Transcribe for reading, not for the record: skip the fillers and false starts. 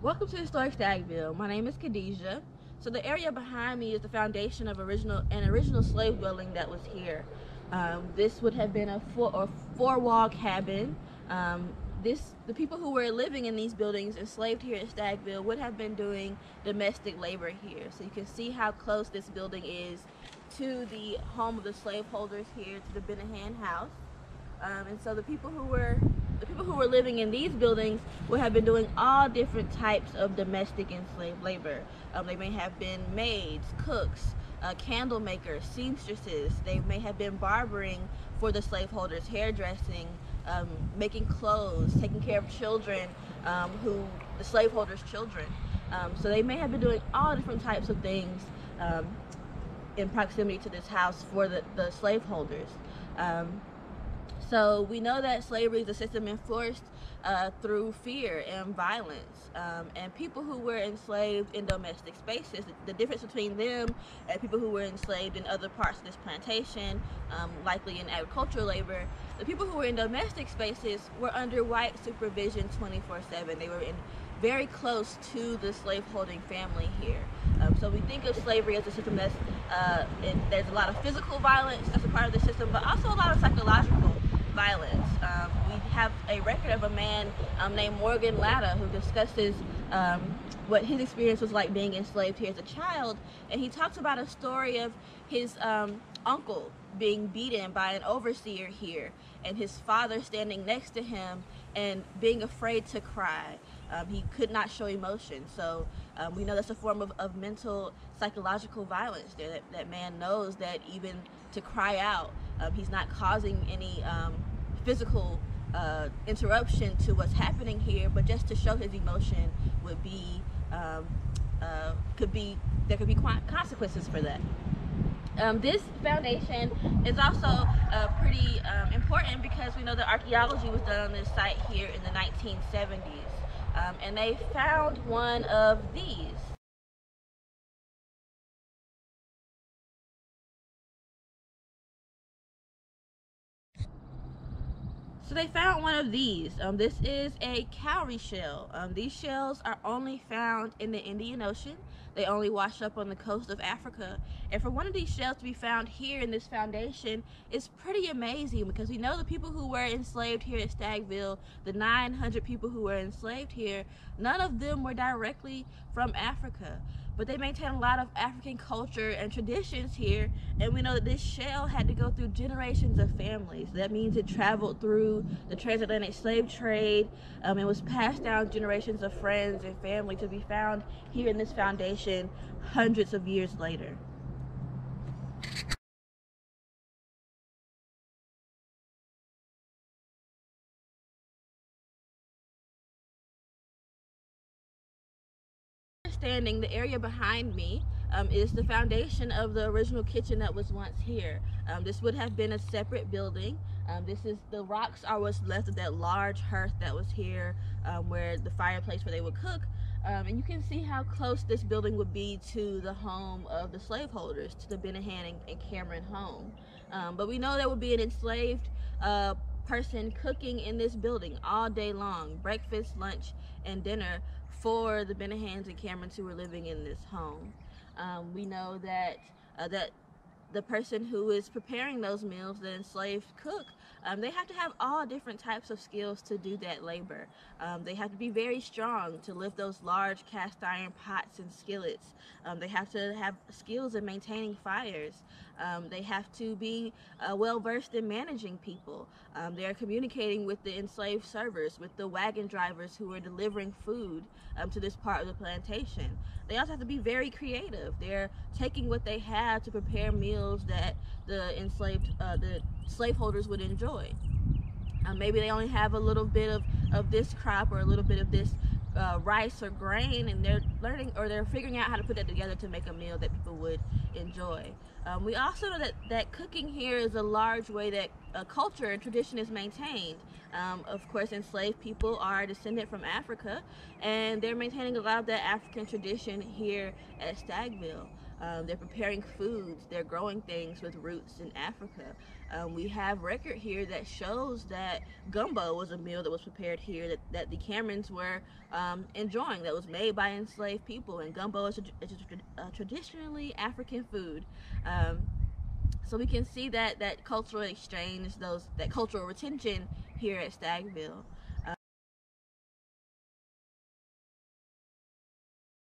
Welcome to Historic Stagville. My name is Khadijah. So the area behind me is the foundation of an original slave dwelling that was here. This would have been a four-wall cabin. The people who were living in these buildings enslaved here at Stagville would have been doing domestic labor here. So you can see how close this building is to the home of the slaveholders here, to the Benahan house. And so the people who were living in these buildings would have been doing all different types of domestic and slave labor. They may have been maids, cooks, candle makers, seamstresses. They may have been barbering for the slaveholders, hairdressing, making clothes, taking care of children, the slaveholders' children. So they may have been doing all different types of things in proximity to this house for the slaveholders. So we know that slavery is a system enforced through fear and violence. And people who were enslaved in domestic spaces, the difference between them and people who were enslaved in other parts of this plantation, likely in agricultural labor, the people who were in domestic spaces were under white supervision 24/7. They were very close to the slaveholding family here. So we think of slavery as a system there's a lot of physical violence that's a part of the system, but also a lot of psychological violence. We have a record of a man named Morgan Latta who discusses what his experience was like being enslaved here as a child, and he talks about a story of his uncle being beaten by an overseer here, and his father standing next to him and being afraid to cry. He could not show emotion. So we know that's a form of mental, psychological violence there. That man knows that even to cry out, he's not causing any physical interruption to what's happening here, but just to show his emotion would be, there could be consequences for that. This foundation is also pretty important because we know that archaeology was done on this site here in the 1970s. And they found one of these. So they found one of these. This is a cowrie shell. These shells are only found in the Indian Ocean. They only wash up on the coast of Africa. And for one of these shells to be found here in this foundation is pretty amazing, because we know the people who were enslaved here at Stagville, the 900 people who were enslaved here, none of them were directly from Africa. But they maintain a lot of African culture and traditions here, and we know that this shell had to go through generations of families. That means it traveled through the transatlantic slave trade. It was passed down generations of friends and family to be found here in this foundation hundreds of years later. Understanding, the area behind me is the foundation of the original kitchen that was once here. This would have been a separate building. The rocks are what's left of that large hearth that was here, where the fireplace where they would cook. And you can see how close this building would be to the home of the slaveholders, to the Benahan and Cameron home. But we know there would be an enslaved person cooking in this building all day long, breakfast, lunch, and dinner, for the Benahans and Camerons who were living in this home. We know that the person who is preparing those meals, the enslaved cook, they have to have all different types of skills to do that labor. They have to be very strong to lift those large cast iron pots and skillets. They have to have skills in maintaining fires. They have to be well versed in managing people. They are communicating with the enslaved servers, with the wagon drivers who are delivering food to this part of the plantation. They also have to be very creative. They're taking what they have to prepare meals that the slaveholders would enjoy. Maybe they only have a little bit of this crop or a little bit of this rice or grain, and they're learning, or they're figuring out how to put that together to make a meal that people would enjoy. We also know that cooking here is a large way that culture and tradition is maintained. Of course, enslaved people are descended from Africa, and they're maintaining a lot of that African tradition here at Stagville. They're preparing foods, they're growing things with roots in Africa. We have record here that shows that gumbo was a meal that was prepared here that the Camerons were enjoying, that was made by enslaved people. And gumbo is a traditionally African food. So we can see that cultural exchange, that cultural retention here at Stagville.